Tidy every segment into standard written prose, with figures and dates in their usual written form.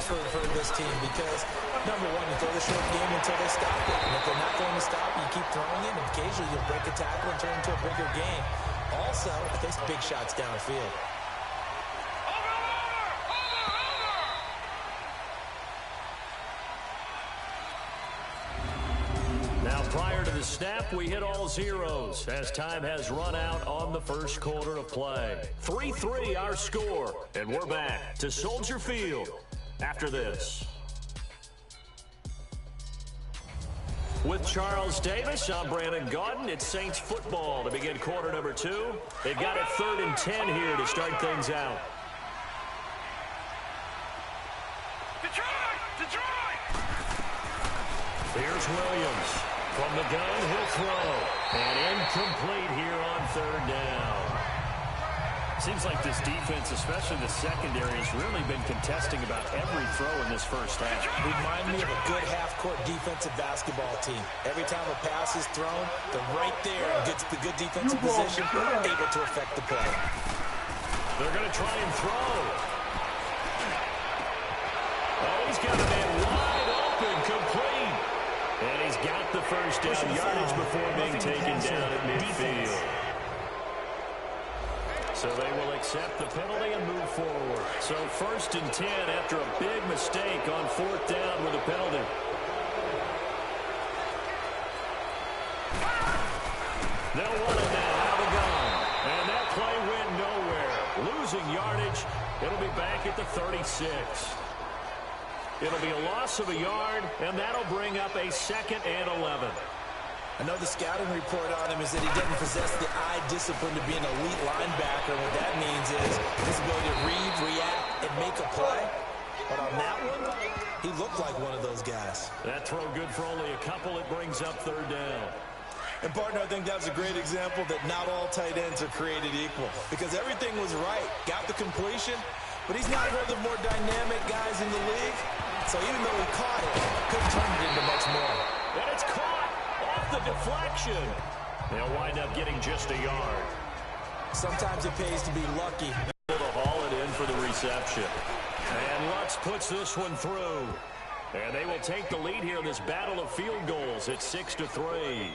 plays for this team because, number one, you throw the short game until they stop it. And if they're not going to stop it, you keep throwing it, and occasionally you'll break a tackle and turn it into a bigger game. Also, it takes big shots downfield. Now, prior to the snap, we hit all zeros as time has run out on the first quarter of play. 3-3 our score, and we're back to Soldier Field after this. With Charles Davis, I'm Brandon Gaudin. It's Saints football to begin quarter number 2. They've got it 3rd and 10 here to start things out. Here's Williams. From the gun, he'll throw. And incomplete here on 3rd down. Seems like this defense, especially the secondary, has really been contesting about every throw in this first half. Remind me of a good half-court defensive basketball team. Every time a pass is thrown, they're right there and gets the good defensive position, able to affect the play. They're going to try and throw. Oh, he's got a man wide open, complete. And he's got the first down yardage before being taken down at midfield. So they will accept the penalty and move forward. So 1st and 10 after a big mistake on 4th down with a penalty. They'll run it now out of the gun. And that play went nowhere. Losing yardage. It'll be back at the 36. It'll be a loss of a yard, and that'll bring up a 2nd and 11. I know the scouting report on him is that he doesn't possess the eye discipline to be an elite linebacker. What that means is his ability to read, react, and make a play. But on that one, he looked like one of those guys. That throw good for only a couple. It brings up 3rd down. And, partner, I think that was a great example that not all tight ends are created equal. Because everything was right. Got the completion, but he's not one of the more dynamic guys in the league. So even though he caught it, couldn't turn it into much more. And it's caught off the deflection. They'll wind up getting just a yard. Sometimes it pays to be lucky. To haul it in for the reception. And Lutz puts this one through. And they will take the lead here in this battle of field goals at 6-3.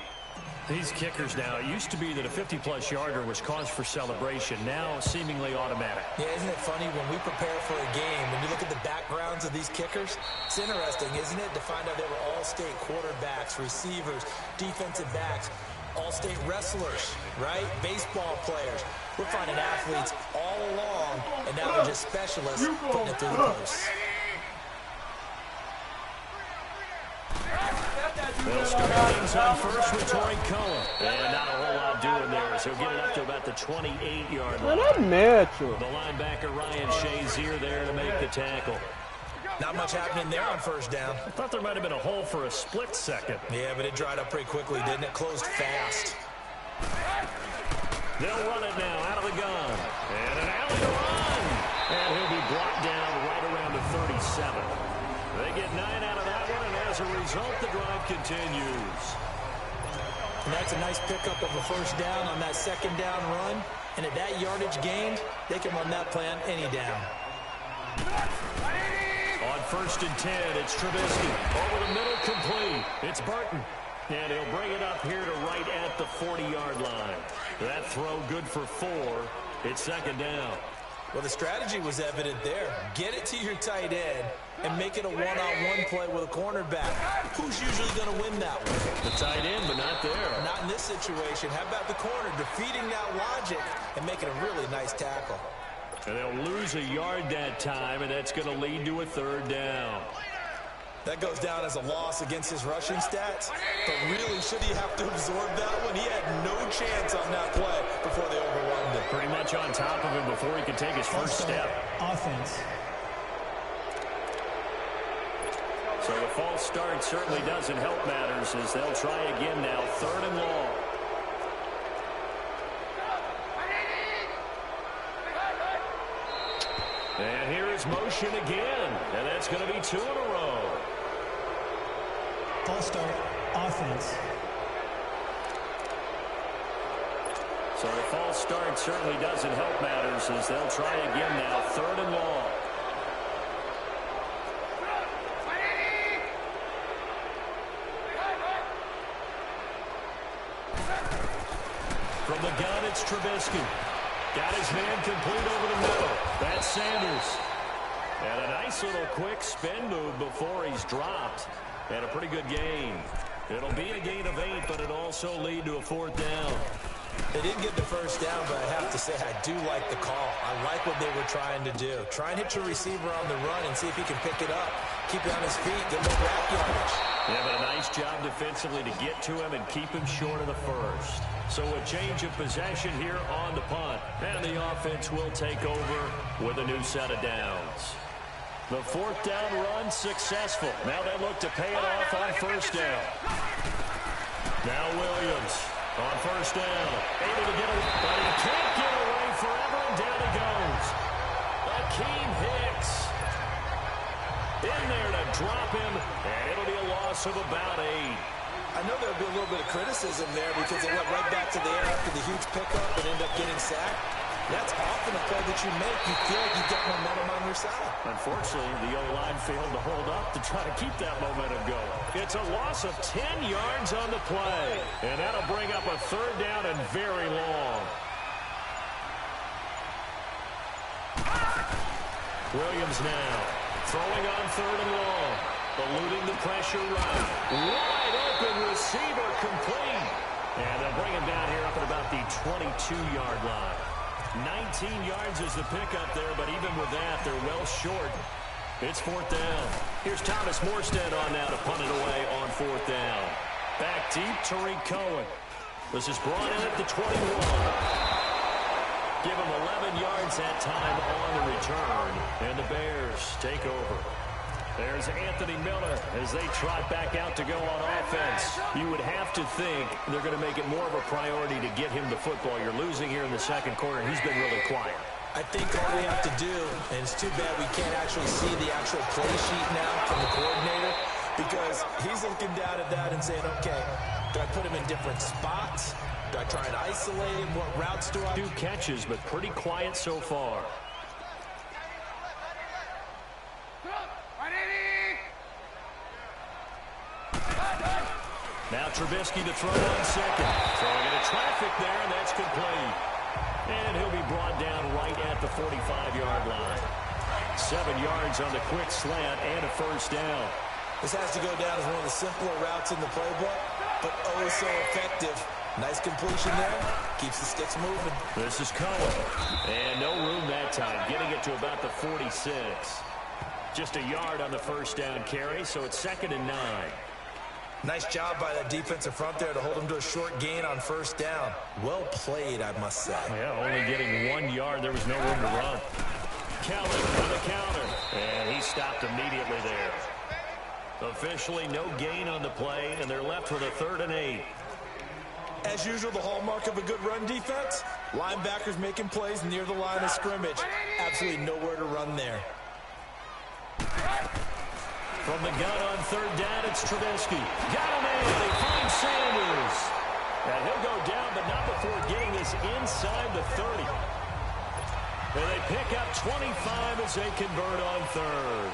These kickers now, it used to be that a 50-plus yarder was cause for celebration. Now seemingly automatic. Yeah, isn't it funny when we prepare for a game, when you look at the backgrounds of these kickers, it's interesting, isn't it, to find out they were all-state quarterbacks, receivers, defensive backs, all-state wrestlers, right? Baseball players. We're finding athletes all along, and now they're just specialists putting it through the posts. They'll start things on first with Torrey Cohen. And not a whole lot doing there, so he'll get it up to about the 28-yard line. The linebacker Ryan Shazier there to make the tackle. Not much happening there on 1st down. I thought there might have been a hole for a split second. Yeah, but it dried up pretty quickly, didn't it? Closed fast. They'll run it now out of the gun. And an alley run. And he'll be brought down right around the 37. They get 9 out of that one, and as a result, the drive continues. And that's a nice pickup of a 1st down on that 2nd down run. And at that yardage gained, they can run that play on any down. On 1st and 10, it's Trubisky. Over the middle, complete. It's Burton. And he'll bring it up here to right at the 40-yard line. That throw good for 4. It's 2nd down. Well, the strategy was evident there. Get it to your tight end and make it a one-on-one play with a cornerback. Who's usually going to win that one? The tight end, but not there. Not in this situation. How about the corner defeating that logic and making a really nice tackle? And they'll lose a yard that time, and that's going to lead to a 3rd down. That goes down as a loss against his rushing stats. But really, should he have to absorb that one? He had no chance on that play before they overwhelmed him. Pretty much on top of him before he could take his first step. Offense. So the false start certainly doesn't help matters as they'll try again now. 3rd and long. And here is motion again. And that's going to be 2 in a row. False start. Offense. So the false start certainly doesn't help matters as they'll try again now. 3rd and long. From the gun, it's Trubisky. Got his man complete over the middle. That's Sanders. And a nice little quick spin move before he's dropped. And a pretty good gain. It'll be a gain of 8, but it'll also lead to a 4th down. They didn't get the first down, but I have to say I do like the call. I like what they were trying to do. Try and hit your receiver on the run and see if he can pick it up. Keep it on his feet. Get him back yardage. Yeah, but a nice job defensively to get to him and keep him short of the first. So a change of possession here on the punt. And the offense will take over with a new set of downs. The 4th down run successful. Now they look to pay it off on first down. Now Williams on first down. Able to get away, but he can't get away forever, and down he goes. Akeem Hicks in there to drop him, and it'll be a loss of about 8. I know there'll be a little bit of criticism there because they went right back to the air after the huge pickup and ended up getting sacked. That's often a play that you make. You feel like you get momentum on your side. Unfortunately, the O-line failed to hold up to try to keep that momentum going. It's a loss of 10 yards on the play. And that'll bring up a 3rd down and very long. Williams now throwing on 3rd and long. Eluding the pressure run. Wide open receiver complete. And they'll bring him down here up at about the 22-yard line. 19 yards is the pickup there, but even with that, they're well short. It's 4th down. Here's Thomas Morstead on now to punt it away on 4th down. Back deep, Tariq Cohen. This is brought in at the 21. Give him 11 yards that time on the return, and the Bears take over. There's Anthony Miller as they trot back out to go on offense. You would have to think they're going to make it more of a priority to get him the football. You're losing here in the second quarter, and he's been really quiet. I think all we have to do, and it's too bad we can't actually see the actual play sheet now from the coordinator, because he's looking down at that and saying, okay, do I put him in different spots? Do I try and isolate him? What routes do I do? 2 catches, but pretty quiet so far. Now Trubisky to throw on second. Throwing into traffic there, and that's complete. And he'll be brought down right at the 45-yard line. 7 yards on the quick slant and a 1st down. This has to go down as one of the simpler routes in the playbook, but oh so effective. Nice completion there. Keeps the sticks moving. This is Cohen. And no room that time. Getting it to about the 46. Just a yard on the 1st down carry, so it's 2nd and 9. Nice job by that defensive front there to hold him to a short gain on 1st down. Well played, I must say. Yeah, only getting 1 yard. There was no room to run. Kelly on the counter. And he stopped immediately there. Officially no gain on the play, and they're left with a 3rd and 8. As usual, the hallmark of a good run defense, linebackers making plays near the line of scrimmage. Absolutely nowhere to run there. From the gun on 3rd down, it's Trubisky. Got him in. They find Sanders. And he'll go down, but not before getting this inside the 30. And they pick up 25 as they convert on 3rd.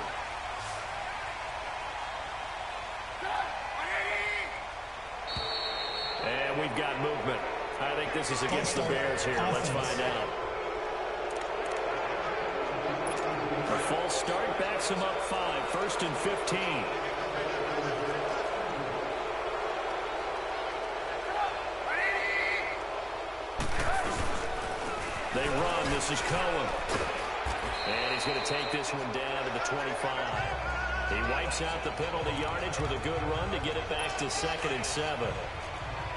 And we've got movement. I think this is against the Bears here. Let's find out. A false start backs him up 5. 1st and 15. They run. This is Cohen. And he's going to take this one down to the 25. He wipes out the penalty yardage with a good run to get it back to 2nd and 7.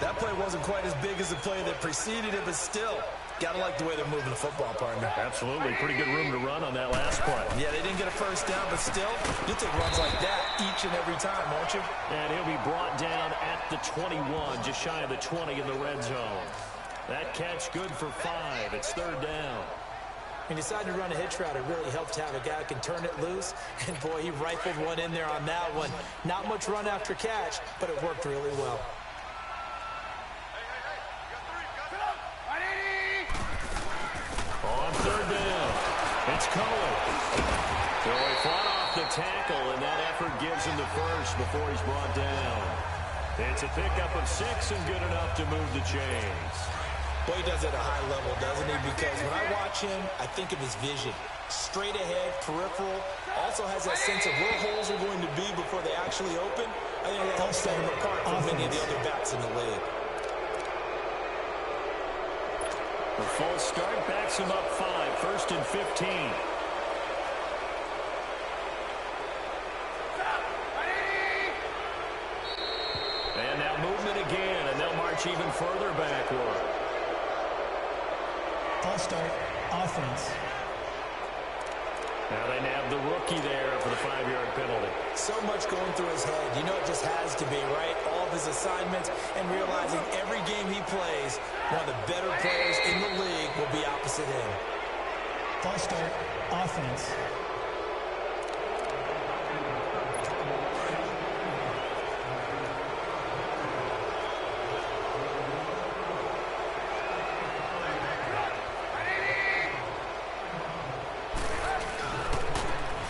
That play wasn't quite as big as the play that preceded it, but still, got to like the way they're moving the football, partner. Absolutely. Pretty good room to run on that last play. Yeah, they didn't get a 1st down, but still, you'll take runs like that each and every time, won't you? And he'll be brought down at the 21, just shy of the 20 in the red zone. That catch good for 5. It's 3rd down. When you decide to run a hitch route, it really helps to have a guy who can turn it loose. And, boy, he rifled one in there on that one. Not much run after catch, but it worked really well. On 3rd down, it's Cohen. So he fought off the tackle, and that effort gives him the 1st before he's brought down. It's a pickup of 6 and good enough to move the chains. Boy, he does it at a high level, doesn't he? Because when I watch him, I think of his vision. Straight ahead, peripheral. Also has that sense of where holes are going to be before they actually open. I think that helps set him apart from many of the other backs in the league. The false start backs him up 5, 1st and 15. And now movement again, and they'll march even further backward. False start, offense. Now they nab the rookie there for the 5-yard penalty. So much going through his head. You know it just has to be, right? All of his assignments and realizing every game he plays, one of the better players in the league will be opposite him. False start, offense.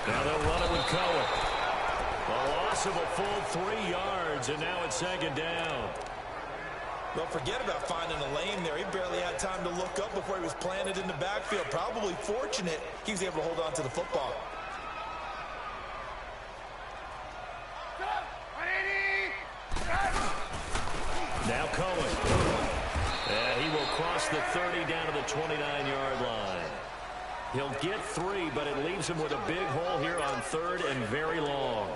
Now they'll run it with Cohen. A loss of a full 3 yards, and now it's 2nd down. Don't forget about finding a lane there. He barely had time to look up before he was planted in the backfield. Probably fortunate he was able to hold on to the football. Now Cohen. And he will cross the 30 down to the 29-yard line. He'll get 3, but it leaves him with a big hole here on 3rd and very long.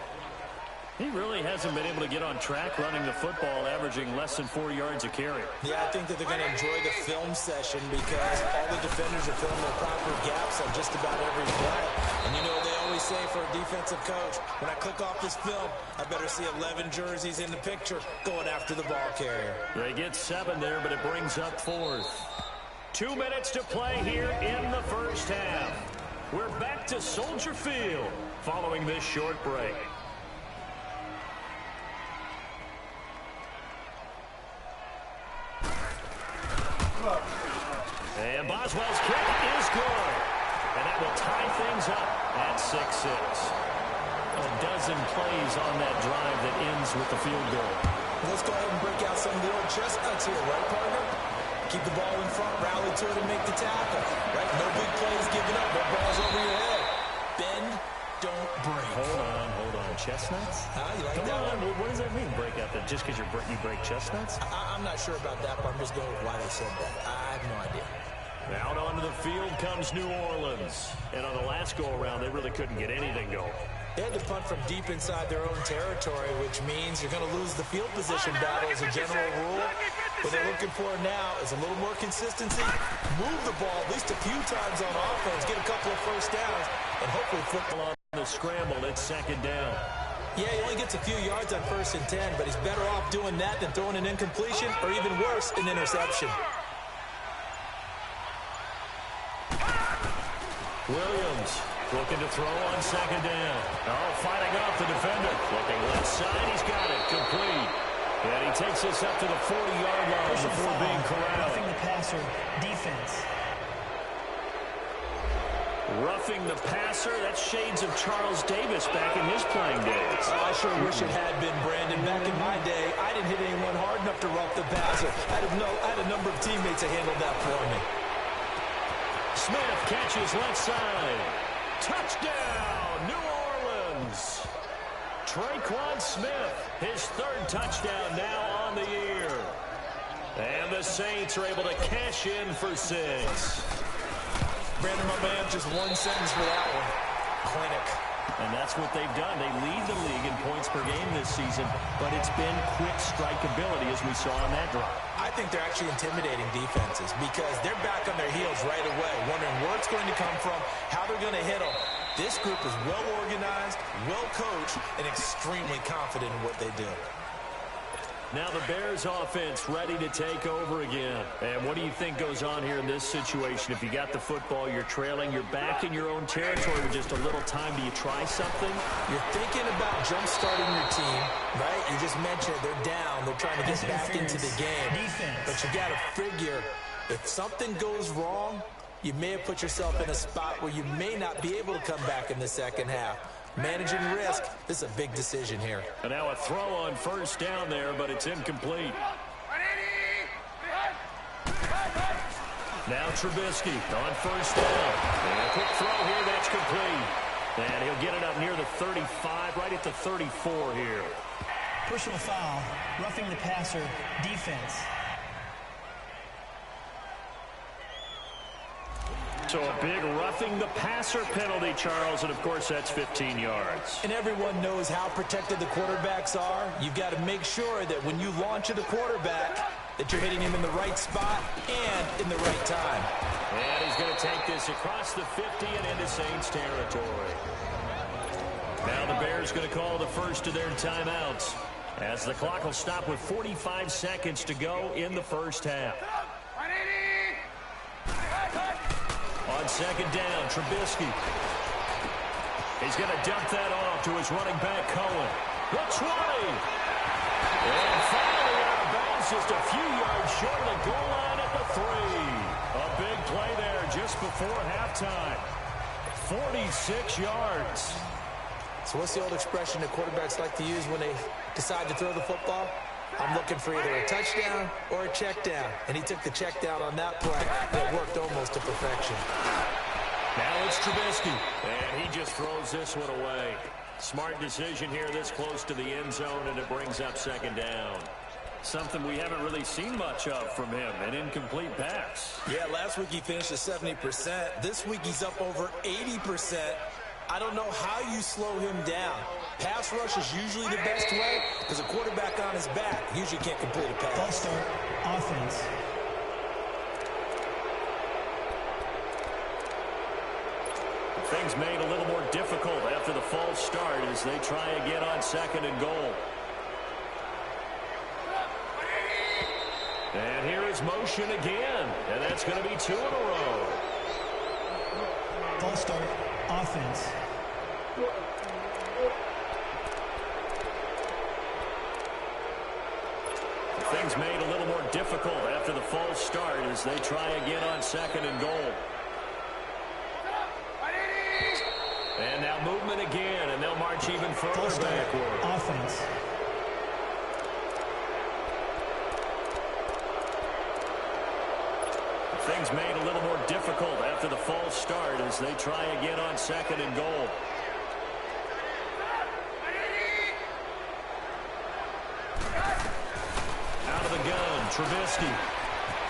He really hasn't been able to get on track running the football, averaging less than 4 yards a carry. Yeah, I think that they're going to enjoy the film session because all the defenders are filling their proper gaps on just about every play. And you know, they always say for a defensive coach, when I click off this film, I better see 11 jerseys in the picture going after the ball carrier. They get 7 there, but it brings up 4th. 2 minutes to play here in the first half. We're back to Soldier Field following this short break. And Boswell's kick is good. And that will tie things up at 6-6. A dozen plays on that drive that ends with the field goal. Let's go ahead and break out some of the old chestnuts here, right, partner? Keep the ball in front, rally to it, and make the tackle. Right? No big plays given up. No balls over your head. Bend, don't break. Hold on. Chestnuts? You like Come that on. one? What does that mean, break out that just because you break chestnuts? I'm not sure about that, but I'm just going with why they said that. I have no idea. Out onto the field comes New Orleans. And on the last go-around, they really couldn't get anything going. They had to punt from deep inside their own territory, which means you're going to lose the field position battle as a general rule. What they're looking for now is a little more consistency, move the ball at least a few times on offense, get a couple of first downs, and hopefully football on the scramble. It's 2nd down. Yeah, he only gets a few yards on 1st and 10, but he's better off doing that than throwing an incompletion or even worse, an interception. Williams looking to throw on 2nd down. Oh, fighting off the defender. Looking left side. He's got it. Complete. And he takes this up to the 40-yard line before being corralled. Roughing the passer, defense. Roughing the passer. That's shades of Charles Davis back in his playing days. Oh, I sure wish it had been, Brandon. Back in my day, I didn't hit anyone hard enough to rough the passer. I had a number of teammates that handled that for me. Smith catches left side. Touchdown, New Orleans. Traquan Smith, his 3rd touchdown now on the year. And the Saints are able to cash in for 6. Brandon, my man, just one sentence for that one. Clinic. And that's what they've done. They lead the league in points per game this season, but it's been quick strikeability as we saw on that drive. I think they're actually intimidating defenses because they're back on their heels right away, wondering where it's going to come from, how they're going to hit them. This group is well organized, well coached, and extremely confident in what they do. Now the Bears offense ready to take over again. And what do you think goes on here in this situation? If you got the football, you're trailing, you're back in your own territory with just a little time. Do you try something? You're thinking about jump-starting your team, right? You just mentioned they're down. They're trying to get back into the game. Defense. But you got to figure if something goes wrong, you may have put yourself in a spot where you may not be able to come back in the second half. Managing risk, this is a big decision here. And now a throw on 1st down there, but it's incomplete. Now Trubisky on first down. And a quick throw here, that's complete. And he'll get it up near the 35, right at the 34 here. Personal foul, roughing the passer, defense. So a big roughing the passer penalty, Charles, and of course that's 15 yards. And everyone knows how protected the quarterbacks are. You've got to make sure that when you launch at a quarterback, that you're hitting him in the right spot and in the right time. And he's going to take this across the 50 and into Saints territory. Now the Bears going to call the first of their timeouts, as the clock will stop with 45 seconds to go in the first half. On second down, Trubisky. He's going to dump that off to his running back, Cohen. The 20. And finally out of bounds, just a few yards short of the goal line at the 3. A big play there just before halftime. 46 yards. So what's the old expression that quarterbacks like to use when they decide to throw the football? I'm looking for either a touchdown or a check down. And he took the check down on that play. It worked almost to perfection. Now it's Trubisky. And he just throws this one away. Smart decision here this close to the end zone, and it brings up second down. Something we haven't really seen much of from him, an incomplete pass. Yeah, last week he finished at 70%. This week he's up over 80%. I don't know how you slow him down. Pass rush is usually the best way because a quarterback on his back usually can't complete a pass. False start, offense. Things made a little more difficult after the false start as they try again on second and goal. And here is motion again, and that's going to be 2 in a row. False start, offense. Things made a little more difficult after the false start as they try again on second and goal. And now movement again, and they'll march even further backward. Offense. Things made a little more difficult after the false start as they try again on second and goal. Out of the gun, Trubisky.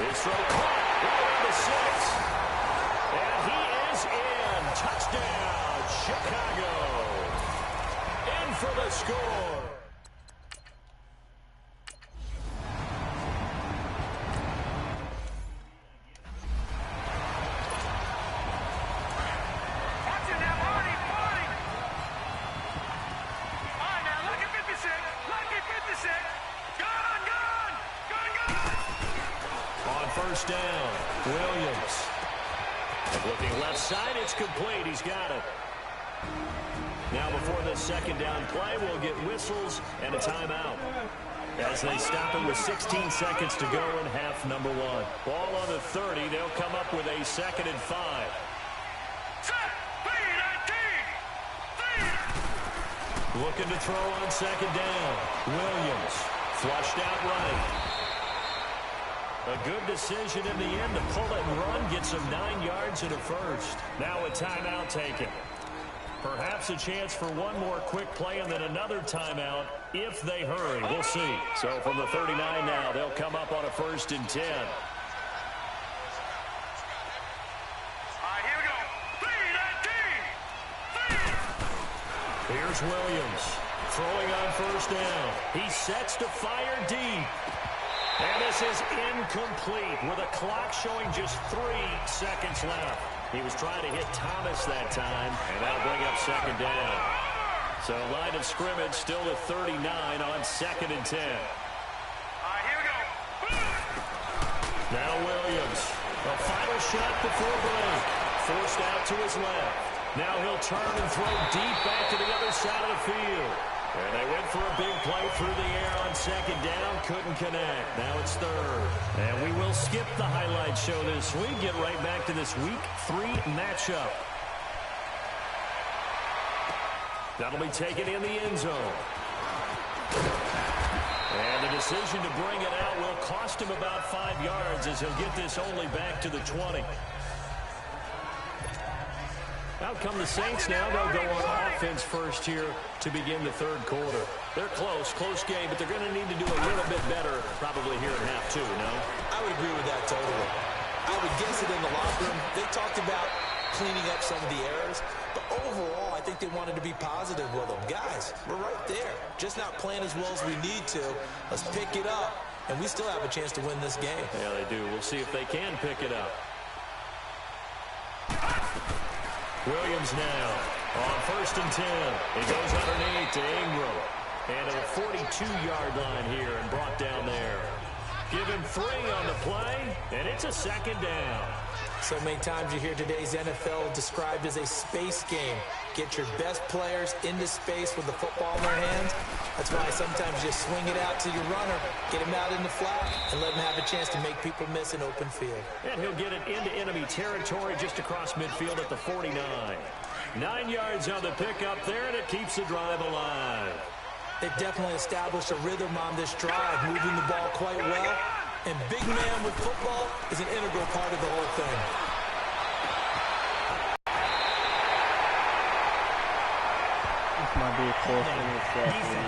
His throw caught around the 6. And he is in. Touchdown, Chicago. In for the score. First down, Williams. Looking left side, it's complete. He's got it. Now before the second down play, we'll get whistles and a timeout as they stop it with 16 seconds to go in half number 1. Ball on the 30. They'll come up with a 2nd and 5. Looking to throw on second down. Williams flushed out right. A good decision in the end to pull it and run, get some 9 yards and a first. Now a timeout taken. Perhaps a chance for one more quick play and then another timeout if they hurry. We'll see. So from the 39 now, they'll come up on a 1st and 10. All right, here we go. Here's Williams throwing on first down. He sets to fire deep. And this is incomplete with a clock showing just 3 seconds left. He was trying to hit Thomas that time, and that'll bring up second down. So line of scrimmage still at 39 on 2nd and 10. All right, here we go. Now Williams, a final shot before break. Forced out to his left. Now he'll turn and throw deep back to the other side of the field. And they went for a big play through the air on second down. Couldn't connect. Now it's 3rd. And we will skip the highlight show this week. Get right back to this Week 3 matchup. That'll be taken in the end zone. And the decision to bring it out will cost him about 5 yards as he'll get this only back to the 20. Out come the Saints now. They'll go on offense first here to begin the third quarter. They're close game, but they're going to need to do a little bit better probably here in half two, no? I would agree with that totally. I would guess it in the locker room. They talked about cleaning up some of the errors, but overall, I think they wanted to be positive with them. Guys, we're right there. Just not playing as well as we need to. Let's pick it up, and we still have a chance to win this game. Yeah, they do. We'll see if they can pick it up. Williams now on 1st and 10. He goes underneath to Ingram. And at the 42-yard line here and brought down there. Give him 3 on the play, and it's a 2nd down. So many times you hear today's NFL described as a space game. Get your best players into space with the football in their hands. That's why sometimes you swing it out to your runner, get him out in the flat, and let him have a chance to make people miss an open field. And he'll get it into enemy territory just across midfield at the 49. 9 yards on the pickup there, and it keeps the drive alive. They've definitely established a rhythm on this drive, moving the ball quite well. And big man with football is an integral part of the whole thing. This might be a close interception.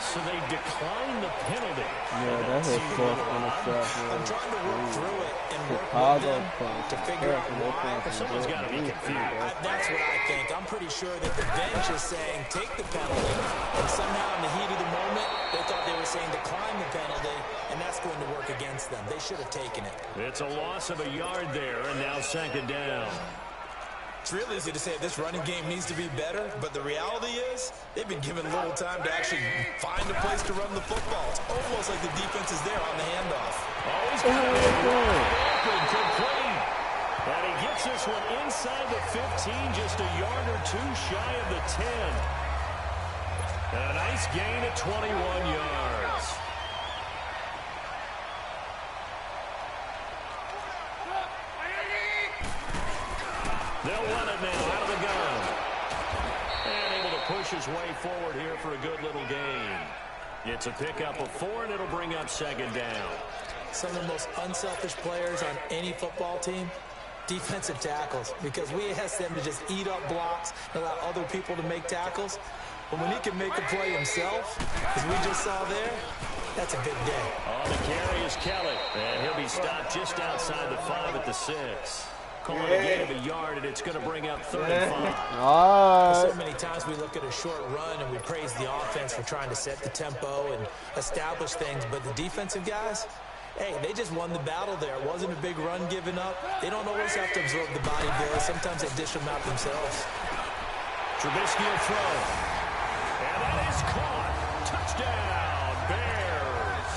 So they decline the penalty. Yeah, that's a close interception. I'm trying to work through it and work with them to figure out why. Someone's got to be confused. That's what I think. I'm pretty sure that the bench is saying take the penalty, and somehow in the heat of the moment, they thought they were saying decline the penalty, and that's going to work against them. They should have taken it. It's a loss of a yard there, and now 2nd down. It's real easy to say this running game needs to be better, but the reality is they've been given little time to actually find a place to run the football. It's almost like the defense is there on the handoff. Always open, complete. And he gets this one inside the 15, just a yard or 2 shy of the 10. And a nice gain of 21 yards. They'll run it now out of the gun. And able to push his way forward here for a good little gain. It's a pickup of 4, and it'll bring up 2nd down. Some of the most unselfish players on any football team, defensive tackles, because we ask them to just eat up blocks and allow other people to make tackles. But when he can make a play himself, as we just saw there, that's a big day. On the carry is Kelly, and he'll be stopped just outside the 5 at the 6. Calling a gain of a yard, and it's going to bring up 3rd and 5. So many times we look at a short run and we praise the offense for trying to set the tempo and establish things, but the defensive guys, hey, they just won the battle there. It wasn't a big run given up. They don't always have to absorb the body blows. Sometimes they dish them out themselves. Trubisky will throw. And that is caught. Touchdown, Bears.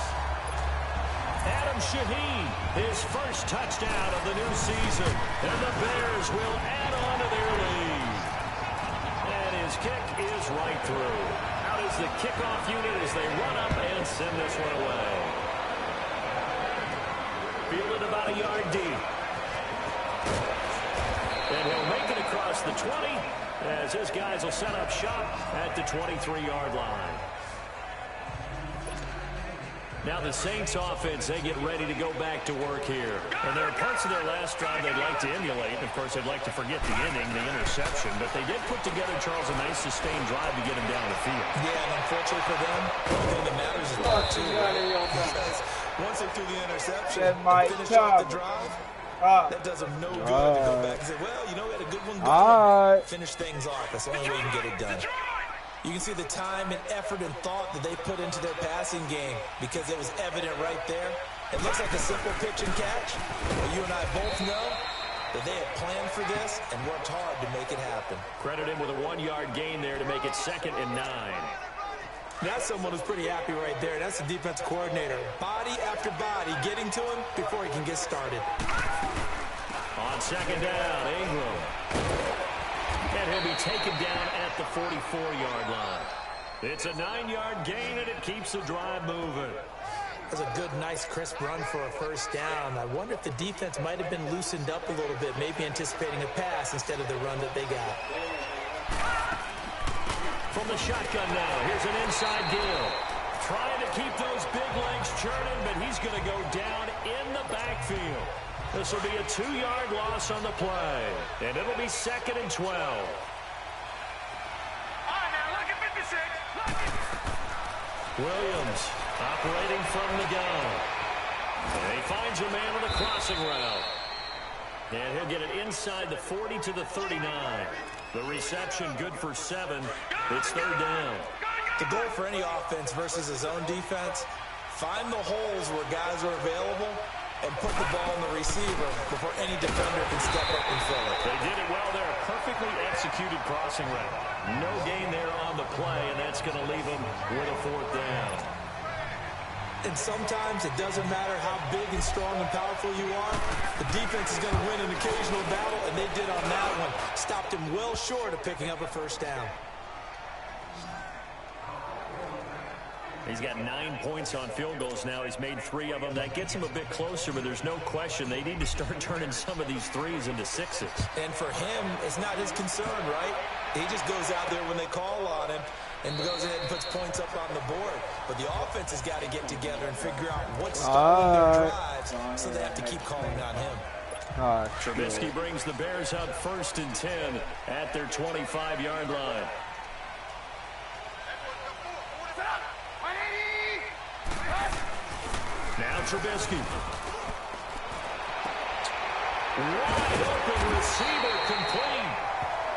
Adam Shaheen, his first touchdown of the new season. And the Bears will add on to their lead. And his kick is right through. Out is the kickoff unit as they run up and send this one away. Fielded about a yard deep. And he'll make it across the 20 as his guys will set up shop at the 23-yard line. Now the Saints offense, they get ready to go back to work here. And there are parts of their last drive they'd like to emulate. And of course, they'd like to forget the inning, the interception. But they did put together, Charles, a nice sustained drive to get him down the field. Yeah, and unfortunately for them, the only thing that matters is part 2. Because once they threw the interception and finished off the drive, that does them no good to go back and say, well, you know, we had a good one going. Finish things off. That's the only way you can get it done. You can see the time and effort and thought that they put into their passing game because it was evident right there. It looks like a simple pitch and catch, but you and I both know that they had planned for this and worked hard to make it happen. Credit him with a 1-yard gain there to make it 2nd and 9. That's someone who's pretty happy right there. That's the defense coordinator. Body after body getting to him before he can get started. On 2nd down, Ingram. And he'll be taken down at the 44-yard line. It's a 9-yard gain, and it keeps the drive moving. That's a good, nice, crisp run for a first down. I wonder if the defense might have been loosened up a little bit, maybe anticipating a pass instead of the run that they got. from the shotgun now. Here's an inside gill. Trying to keep those big legs churning, but he's going to go down in the backfield. This will be a 2-yard loss on the play, and it'll be 2nd and 12. Williams operating from the gun. And he finds a man on a crossing route. And he'll get it inside the 40 to the 39. The reception good for 7. It's 3rd down. The goal for any offense versus his own defense, find the holes where guys are available and put the ball in the receiver before any defender can step up and fill it. They did it well there. Perfectly executed crossing route. No gain there on the play, and that's going to leave them with a 4th down. And sometimes it doesn't matter how big and strong and powerful you are. The defense is going to win an occasional battle, and they did on that one. Stopped him well short of picking up a 1st down. He's got 9 points on field goals now. He's made 3 of them. That gets him a bit closer, but there's no question they need to start turning some of these 3s into 6s. And for him, it's not his concern, right? He just goes out there when they call on him and goes ahead and puts points up on the board. But the offense has got to get together and figure out what's stalling their drives, so they have to keep calling on him. Trubisky brings the Bears up 1st and 10 at their 25-yard line. Now Trubisky. Wide open receiver complete.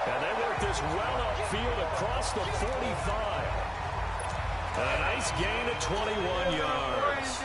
And they work this well upfield across the 45. A nice gain of 21 yards.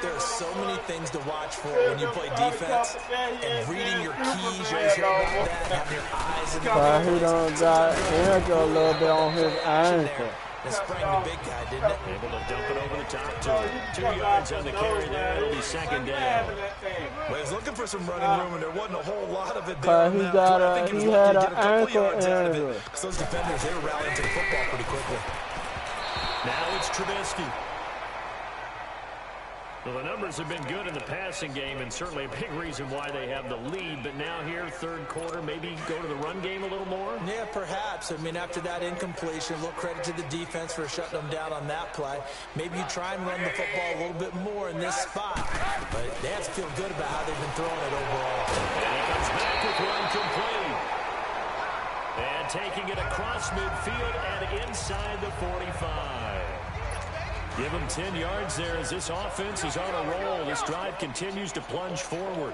There are so many things to watch for when you play defense. And reading your keys, you're about that, having your eyes in the But he done got injured a little bit on his ankle. It sprang the big guy, didn't it? Able to dump it over the top to him. 2 yards on the carry there. It'll be 2nd down. Well, he was looking for some running room, and there wasn't a whole lot of it there. He got a, he had an ankle injury. Because those defenders, they were rallying to the football pretty quickly. Now it's Trubisky. Well, the numbers have been good in the passing game, and certainly a big reason why they have the lead. But now here, 3rd quarter, maybe go to the run game a little more? Yeah, perhaps. I mean, after that incompletion, a little credit to the defense for shutting them down on that play. Maybe you try and run the football a little bit more in this spot. But they have to feel good about how they've been throwing it overall. And he comes back with one complete. And taking it across midfield and inside the 45. Give him 10 yards there as this offense is on a roll. This drive continues to plunge forward.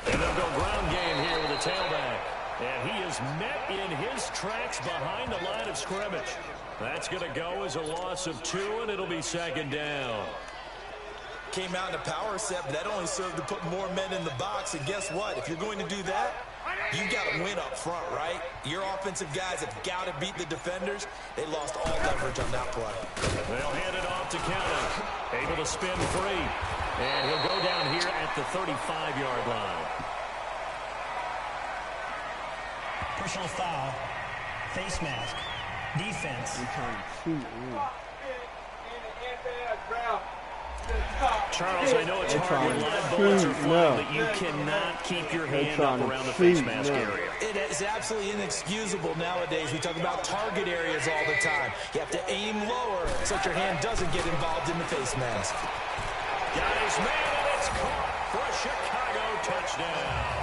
And they'll go ground game here with a tailback. And he is met in his tracks behind the line of scrimmage. That's going to go as a loss of 2, and it'll be 2nd down. Came out in a power set, but that only served to put more men in the box. And guess what? If you're going to do that, you've got to win up front, right? Your offensive guys have got to beat the defenders. They lost all leverage on that play. They'll hand it off to County. Able to spin free. And he'll go down here at the 35-yard line. Personal foul. Face mask. Defense. Charles, I know it's hard when live bullets are flying, but you cannot keep your hand up around the face mask area. It is absolutely inexcusable nowadays. We talk about target areas all the time. You have to aim lower so that your hand doesn't get involved in the face mask. Got his man, and it's caught for a Chicago touchdown.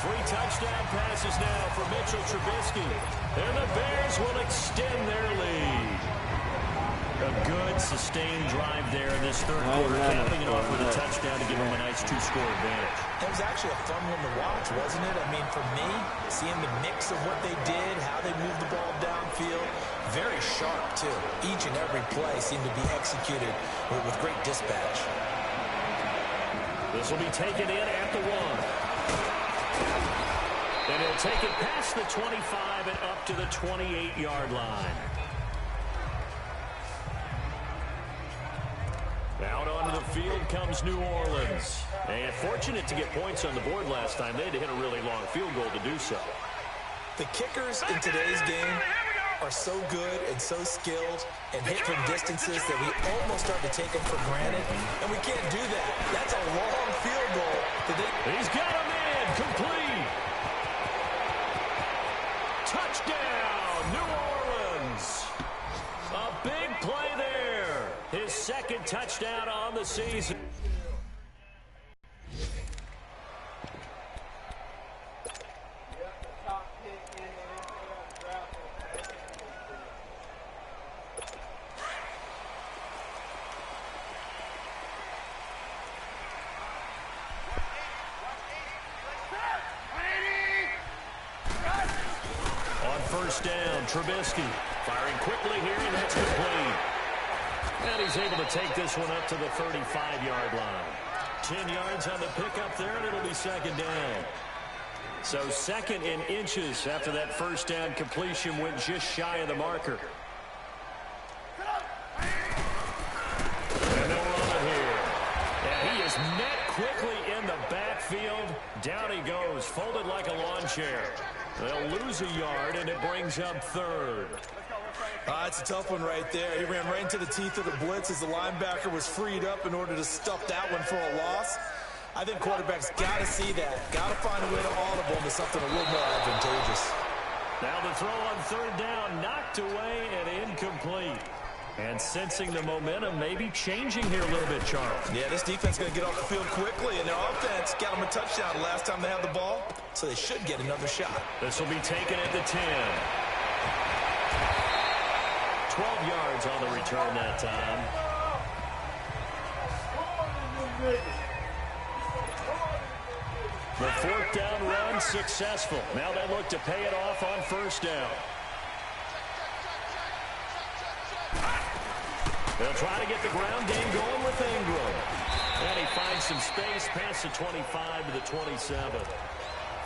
3 touchdown passes now for Mitchell Trubisky. And the Bears will extend their lead. A good, sustained drive there in this 3rd quarter, capping it off with a touchdown to give them a nice 2-score advantage. It was actually a fun one to watch, wasn't it? I mean, for me, seeing the mix of what they did, how they moved the ball downfield, very sharp, too. Each and every play seemed to be executed with great dispatch. This will be taken in at the 1. And he'll take it past the 25 and up to the 28-yard line. Out onto the field comes New Orleans. And fortunate to get points on the board last time. They had to hit a really long field goal to do so. The kickers in today's game are so good and so skilled and hit from distances that we almost start to take them for granted. And we can't do that. That's a long field goal. He's got a man complete. touchdown on the season. First down, Trubisky firing quickly here, and that's complete. And he's able to take this one up to the 35-yard line. 10 yards on the pickup there, and it'll be second down. So second in inches after that first down completion went just shy of the marker. And they'll run it here. And he is met quickly in the backfield. Down he goes, folded like a lawn chair. They'll lose a yard, and it brings up third. It's a tough one right there. He ran right into the teeth of the blitz as the linebacker was freed up in order to stuff that one for a loss. I think quarterbacks got to see that. Got to find a way to audible into something a little more advantageous. Now the throw on third down, knocked away and incomplete. And sensing the momentum maybe changing here a little bit, Charles. Yeah, this defense is going to get off the field quickly, and their offense got them a touchdown last time they had the ball, so they should get another shot. This will be taken at the 10. 12 yards on the return that time. The fourth down run successful. Now they look to pay it off on first down. They'll try to get the ground game going with Ingram. And he finds some space past the 25 to the 27.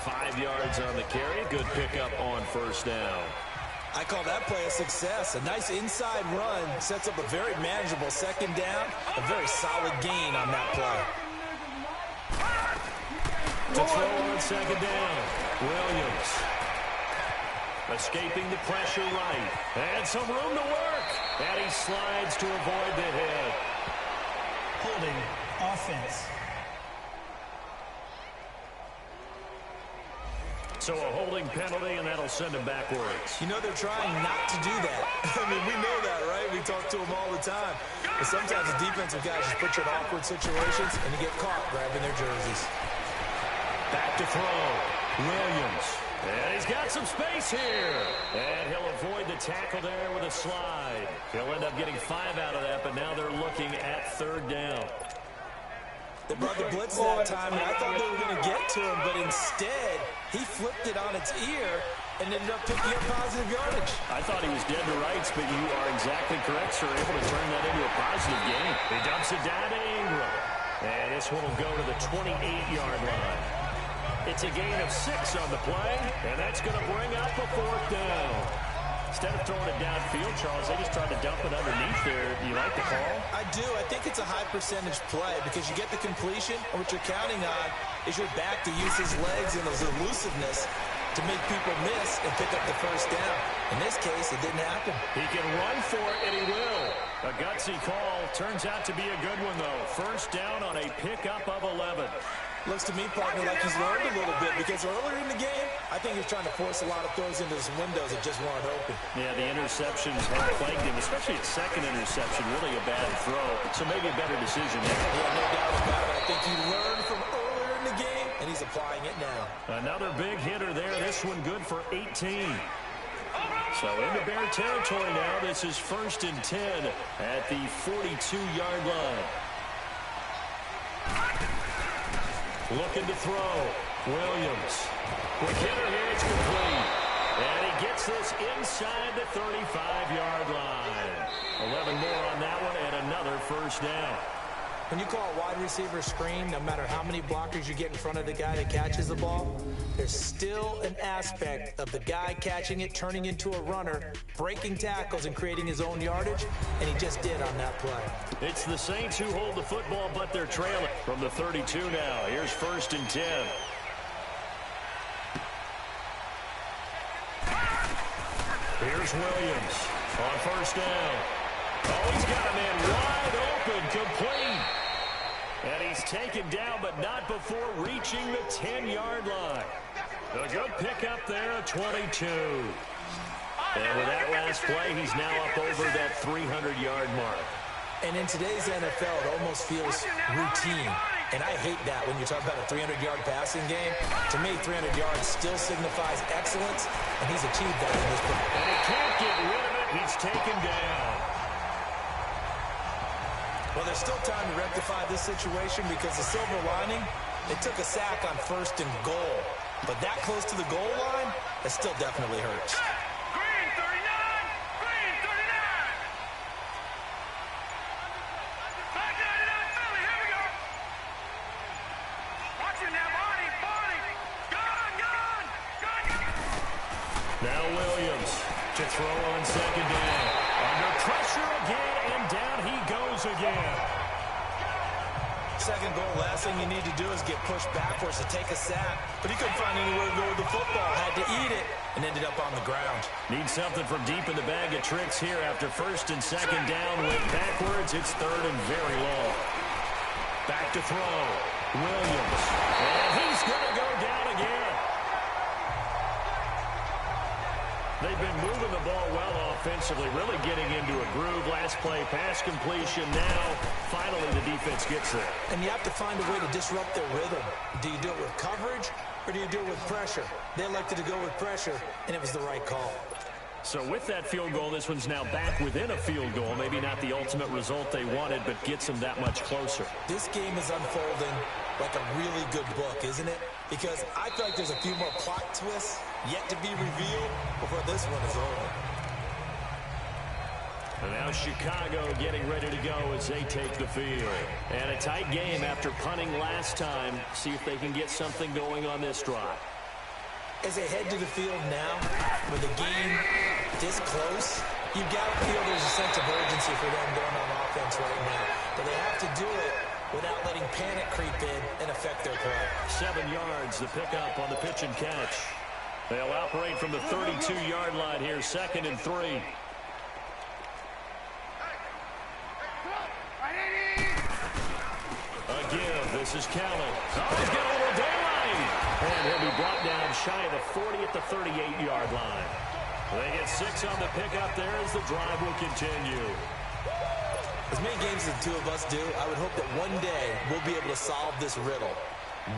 5 yards on the carry. Good pickup on first down. I call that play a success. A nice inside run sets up a very manageable second down. A very solid gain on that play. To throw on second down, Williams. Escaping the pressure right. And some room to work. And he slides to avoid the hit. Holding offense. So a holding penalty, and that'll send him backwards. You know, they're trying not to do that. I mean, we know that, right? We talk to them all the time. But sometimes the defensive guys just put you in awkward situations, and you get caught grabbing their jerseys. Back to throw. Williams. And he's got some space here. And he'll avoid the tackle there with a slide. He'll end up getting 5 out of that, but now they're looking at third down. They brought the blitz that time, and I thought they were going to get to him, but instead, he flipped it on its ear and ended up picking up positive yardage. I thought he was dead to rights, but you are exactly correct, sir. Able to turn that into a positive gain. He dumps it down to Ingram. And this one will go to the 28-yard line. It's a gain of 6 on the play, and that's going to bring up a fourth down. Instead of throwing it downfield, Charles, they just tried to dump it underneath there. Do you like the call? I do. I think it's a high-percentage play because you get the completion, and what you're counting on is your back to use his legs and his elusiveness to make people miss and pick up the first down. In this case, it didn't happen. He can run for it, and he will. A gutsy call. Turns out to be a good one, though. First down on a pickup of 11. Looks to me, partner, like he's learned a little bit because earlier in the game, I think he's trying to force a lot of throws into some windows that just weren't open. Yeah, the interceptions have plagued him, especially his second interception. Really a bad throw. So maybe a better decision there. Yeah, no doubt about it. I think he learned from earlier in the game, and he's applying it now. Another big hitter there. This one good for 18. So into Bear territory now. This is 1st and 10 at the 42-yard line. Looking to throw. Williams. Quick hitter here. It's complete. And he gets this inside the 35-yard line. 11 more on that one and another first down. When you call a wide receiver screen, no matter how many blockers you get in front of the guy that catches the ball, there's still an aspect of the guy catching it, turning into a runner, breaking tackles and creating his own yardage, and he just did on that play. It's the Saints who hold the football, but they're trailing from the 32 now. Here's 1st and 10. Here's Williams on first down. Oh, he's got a man wide open, complete. And he's taken down, but not before reaching the 10-yard line. A good pickup there at 22. And with that last play, he's now up over that 300-yard mark. And in today's NFL, it almost feels routine. And I hate that when you talk about a 300-yard passing game. To me, 300 yards still signifies excellence, and he's achieved that in this game. And he can't get rid of it. He's taken down. Well, there's still time to rectify this situation because the silver lining, they took a sack on 1st and goal. But that close to the goal line, that still definitely hurts. Green 39! Green 39! Back 99 Philly, here we go! Watch it now, Barney! Barney! Gun! Now Williams to throw on 2nd down. Under pressure again, and down he goes again. 2nd goal, last thing you need to do is get pushed backwards to take a sack. But he couldn't find anywhere to go with the football. Had to eat it and ended up on the ground. Need something from deep in the bag of tricks here after 1st and 2nd down. Went backwards. It's 3rd and very long. Back to throw. Williams. And he's going to go down again. They've been moving the ball well offensively, really getting into a groove. Last play, pass completion. Now, finally, the defense gets there. And you have to find a way to disrupt their rhythm. Do you do it with coverage, or do you do it with pressure? They elected to go with pressure, and it was the right call. So with that field goal, this one's now back within a field goal. Maybe not the ultimate result they wanted, but gets them that much closer. This game is unfolding like a really good book, isn't it? Because I feel like there's a few more plot twists yet to be revealed before this one is over. And now Chicago getting ready to go as they take the field. And a tight game after punting last time. See if they can get something going on this drive. As they head to the field now, with the game this close, you've got to feel there's a sense of urgency for them going on offense right now. But they have to do it without letting panic creep in and affect their play. 7 yards, the pickup on the pitch and catch. They'll operate from the 32-yard line here, 2nd and 3. Again, this is Kelly. Oh, he's got a little daylight. And he'll be brought down shy of the 40 at the 38-yard line. They get 6 on the pickup there as the drive will continue. As many games as the two of us do, I would hope that one day we'll be able to solve this riddle.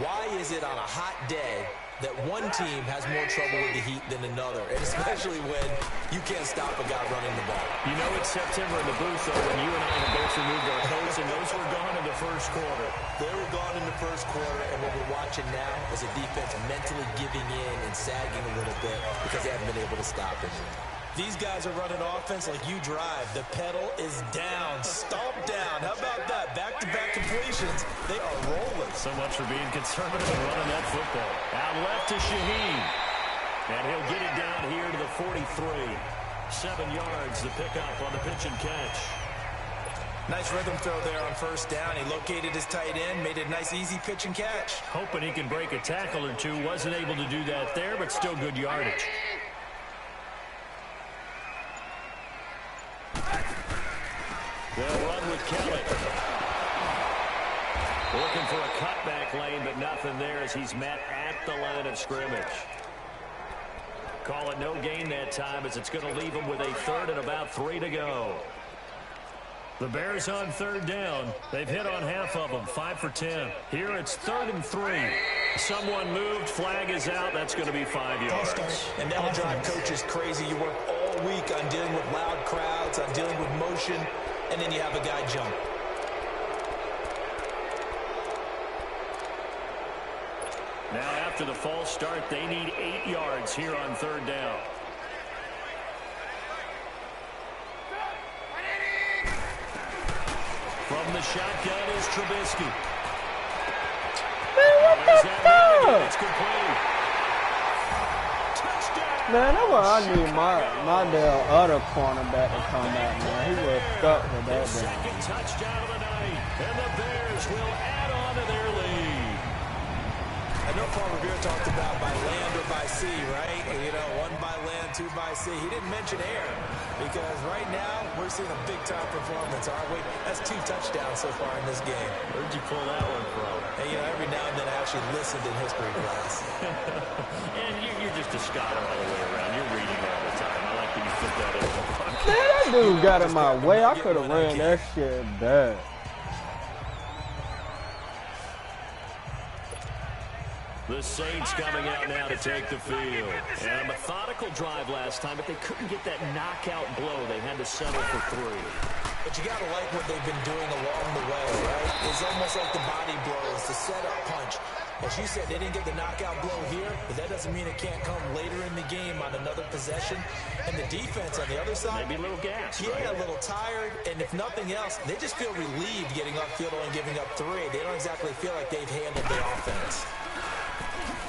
Why is it on a hot day that one team has more trouble with the heat than another, and especially when you can't stop a guy running the ball? You know it's September in the booth, though, when you and I have both removed our coats, and those were gone in the first quarter. They were gone in the first quarter, and what we're watching now is a defense mentally giving in and sagging a little bit because they haven't been able to stop it. These guys are running offense like you drive. The pedal is down, stomp down. How about that? Back-to-back completions. They are rolling. So much for being conservative and running that football. Out left to Shaheen. And he'll get it down here to the 43. 7 yards, the pickup on the pitch and catch. Nice rhythm throw there on 1st down. He located his tight end, made it a nice, easy pitch and catch. Hoping he can break a tackle or two. Wasn't able to do that there, but still good yardage. They'll run with Kelly. Looking for a cutback lane, but nothing there as he's met at the line of scrimmage. Call it no gain that time as it's going to leave him with a 3rd and about 3 to go. The Bears on 3rd down. They've hit on half of them, 5 for 10. Here it's 3rd and 3. Someone moved, flag is out. That's going to be 5 yards. And that'll drive coaches crazy. You work all week on dealing with loud crowds, on dealing with motion, and then you have a guy jump. Now after the false start, they need 8 yards here on 3rd down. From the shotgun is Trubisky. Man, what the fuck? It's complete. Touchdown. Man, that's what I need my damn other cornerback to come out, man. He was stuck with that damn. Second touchdown of the night, and the Bears will add on to their lead. I know Paul Revere talked about by land or by sea, right? You know, 1 by land, 2 by sea. He didn't mention air because right now we're seeing a big-time performance, aren't we? That's 2 touchdowns so far in this game. Where'd you pull that one from? Hey, you know, every now and then I have actually listened in history class. And you're just a scholar all the way around. You're reading all the time. I like that you fit that in. Man, that dude got in my way. I could have ran that shit back. The Saints coming out now to take the field. And a methodical drive last time, but they couldn't get that knockout blow. They had to settle for 3. But you got to like what they've been doing along the way, right? It's almost like the body blows, the setup punch. As you said, they didn't get the knockout blow here, but that doesn't mean it can't come later in the game on another possession. And the defense on the other side, maybe a little gas, yeah, right? a little tired. And if nothing else, they just feel relieved getting upfield and giving up 3. They don't exactly feel like they've handled the offense.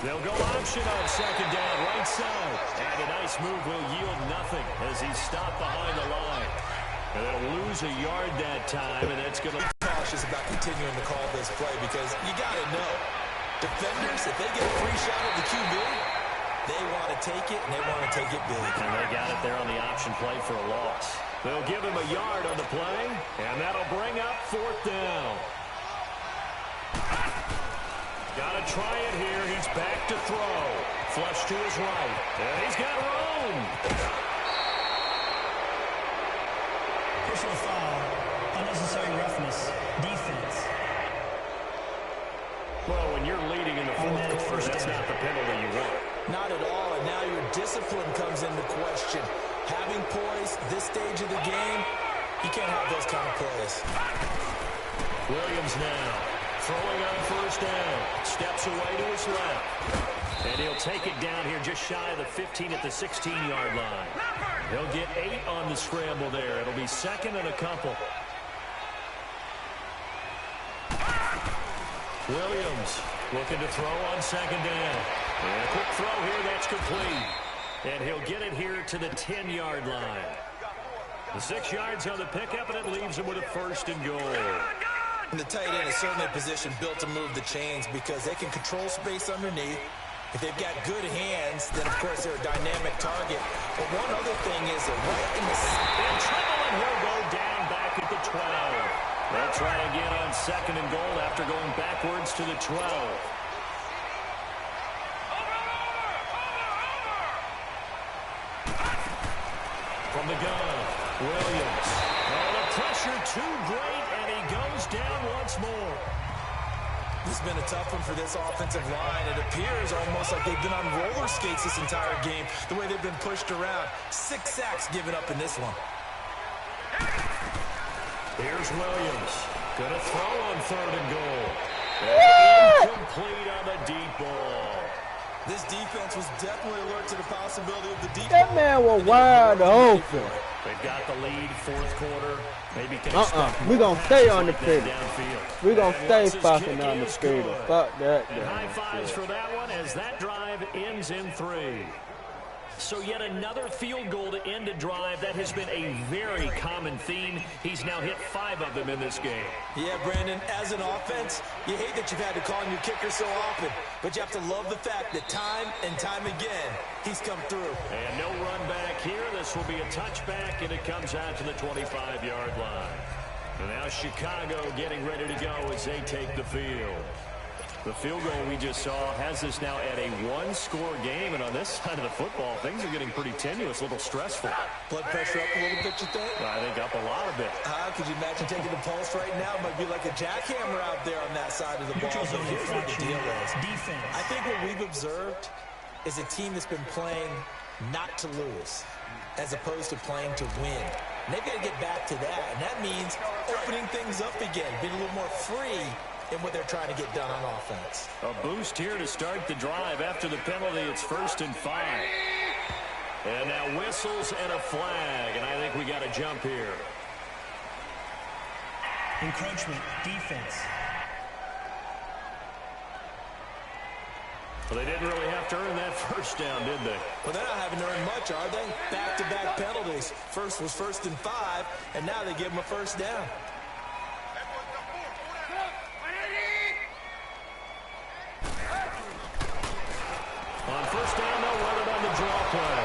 They'll go option on second down, right side. And a nice move will yield nothing as he's stopped behind the line. And they'll lose a yard that time, and that's going to be cautious about continuing to call this play because you got to know, defenders, if they get a free shot at the QB, they want to take it, and they want to take it big. And they got it there on the option play for a loss. They'll give him a yard on the play, and that'll bring up 4th down. Got to try it here. He's back to throw. Flush to his right. And he's got room. Personal foul. Unnecessary roughness. Defense. Well, when you're leading in the 4th quarter, that's not the penalty you want. Not at all, and now your discipline comes into question. Having poise this stage of the game, you can't have those kind of plays. Williams now. Throwing on 1st down. Steps away to his left. And he'll take it down here just shy of the 15 at the 16-yard line. He'll get 8 on the scramble there. It'll be 2nd and a couple. Williams looking to throw on 2nd down. And a quick throw here. That's complete. And he'll get it here to the 10-yard line. The 6 yards on the pickup, and it leaves him with a 1st and goal. And the tight end is certainly a position built to move the chains because they can control space underneath. If they've got good hands, then, of course, they're a dynamic target. But one other thing is they're right in trouble, and he'll go down back at the 12. They'll try again on 2nd and goal after going backwards to the 12. From the gun, Williams. Oh, the pressure too great, and he goes down once more. This has been a tough one for this offensive line. It appears almost like they've been on roller skates this entire game, the way they've been pushed around. 6 sacks given up in this one. Here's Williams. Going to throw on 3rd and goal. And incomplete on the deep ball. This defense was definitely alert to the possibility of the deep That man was wide open. They've got the lead, 4th quarter. Maybe we're going to stay on the field. Downfield. We're going to stay fucking on the field. Fuck that. And high fives for that one as that drive ends in 3. So yet another field goal to end a drive. That has been a very common theme. He's now hit 5 of them in this game. Yeah, Brandon, as an offense, you hate that you've had to call on your kicker so often, but you have to love the fact that time and time again, he's come through. And no run back here. This will be a touchback, and it comes out to the 25-yard line. And now Chicago getting ready to go as they take the field. The field goal we just saw has us now at a 1-score game, and on this side of the football, things are getting pretty tenuous, a little stressful. Blood pressure up a little bit, you think? I think up a lot of it. Could you imagine taking the pulse right now? It might be like a jackhammer out there on that side of the ball. But here's what the deal is. Defense. I think what we've observed is a team that's been playing not to lose as opposed to playing to win. And they've got to get back to that, and that means opening things up again, being a little more free in what they're trying to get done on offense. A boost here to start the drive. After the penalty, it's 1st and 5. And now whistles and a flag, and I think we got a jump here. Encroachment, defense. Well, they didn't really have to earn that 1st down, did they? Well, they're not having to earn much, are they? Back-to-back penalties. First was 1st and 5, and now they give them a 1st down. On 1st down, they'll run it on the draw play.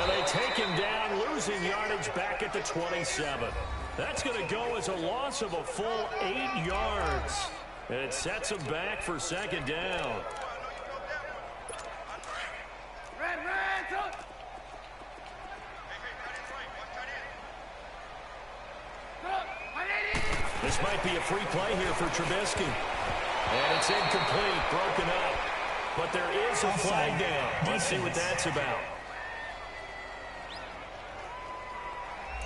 And they take him down, losing yardage back at the 27. That's going to go as a loss of a full 8 yards. And it sets them back for second down. This might be a free play here for Trubisky. And it's incomplete, broken up. But there is a flag down. Let's see what that's about.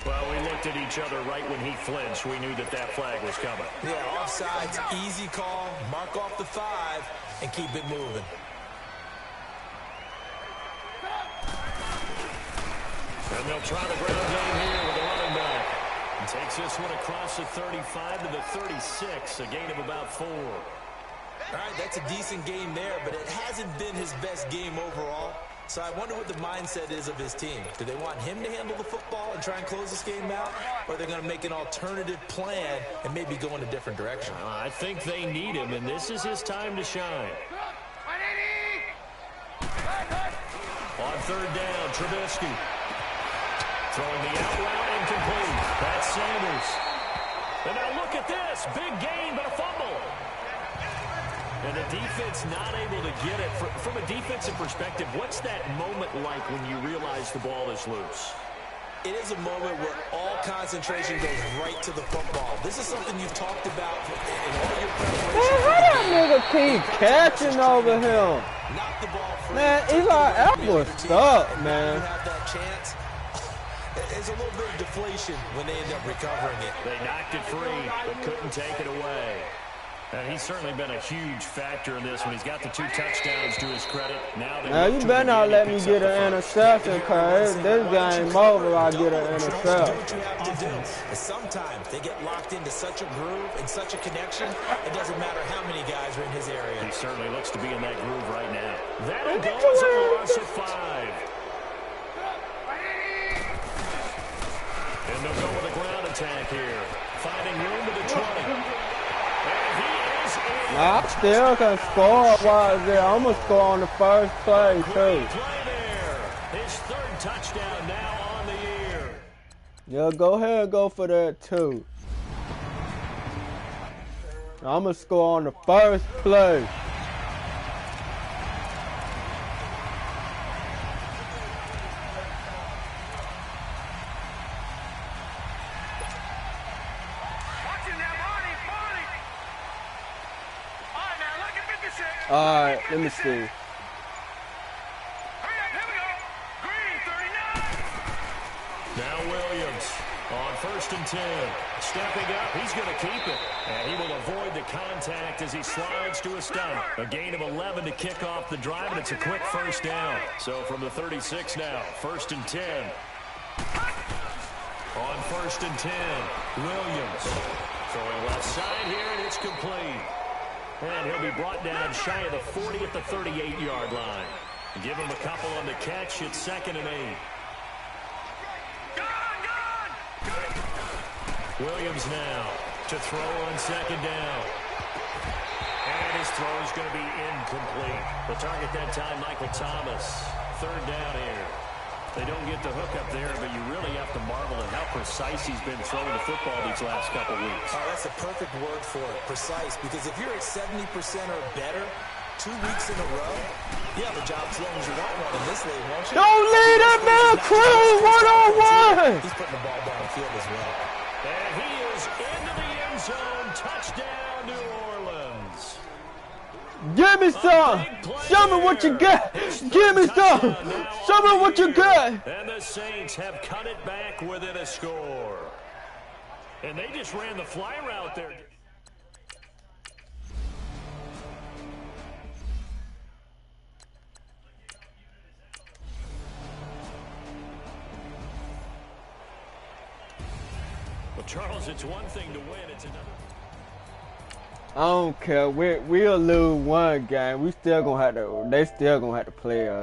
Well, we looked at each other right when he flinched. We knew that that flag was coming. Yeah, offsides, easy call. Mark off the 5 and keep it moving. And they'll try the ground game here with the running back. And takes this one across the 35 to the 36, a gain of about 4. All right, that's a decent game there, but it hasn't been his best game overall. So I wonder what the mindset is of his team. Do they want him to handle the football and try and close this game out? Or are they going to make an alternative plan and maybe go in a different direction? I think they need him, and this is his time to shine. On third down, Trubisky. Throwing the out route incomplete. That's Sanders. And now look at this. Big gain, but a fumble. And the defense not able to get it. From a defensive perspective, what's that moment like when you realize the ball is loose? It is a moment where all concentration goes right to the football. This is something you've talked about in all your preparation. Man, how that nigga keep catching over him? Knock the ball free. Man, Eli Apple stuck, man. You have that chance. There's a little bit of deflation when they end up recovering it. They knocked it free, but couldn't take it away. And he's certainly been a huge factor in this when he's got the 2 touchdowns to his credit. Now you better not let me get an interception, because this game over, I get an interception. Do what you have to do. And sometimes they get locked into such a groove and such a connection, it doesn't matter how many guys are in his area. He certainly looks to be in that groove right now. That'll go as a loss of 5. And they'll go with a ground attack here. Finding room to the 20. I still can score while there. I'm going to score on the first play, too. Play there. His 3rd touchdown now on the year. Yeah, go ahead and go for that, too. I'm going to score on the first play. All right, let me see. Hurry up, here we go. Green, 39. Now Williams on 1st and 10. Stepping up, he's going to keep it. And he will avoid the contact as he slides to a stop. A gain of 11 to kick off the drive, and it's a quick first down. So from the 36 now, 1st and 10. On 1st and 10, Williams throwing left side here, and it's complete. And he'll be brought down shy of the 40 at the 38-yard line. Give him a couple on the catch. It's 2nd and 8. Williams now to throw on 2nd down. And his throw is going to be incomplete. The target that time, Michael Thomas. 3rd down here. They don't get the hook up there, but you really have to marvel at how precise he's been throwing the football these last couple weeks. Oh, that's a perfect word for it, precise, because if you're at 70% or better 2 weeks in a row, you have a job as long as you want one in this league, won't you? Don't lead that man clean one-on-one. He's putting the ball downfield as well. And he is into the end zone. Touchdown, New Orleans. Give me some. Show me what you got. Give me some. Show me what you got. And the Saints have cut it back within a score. And they just ran the fly route there. Well, Charles, it's one thing to win. It's another. I don't care. We'll lose one game. We still gonna have to. They still gonna have to play us.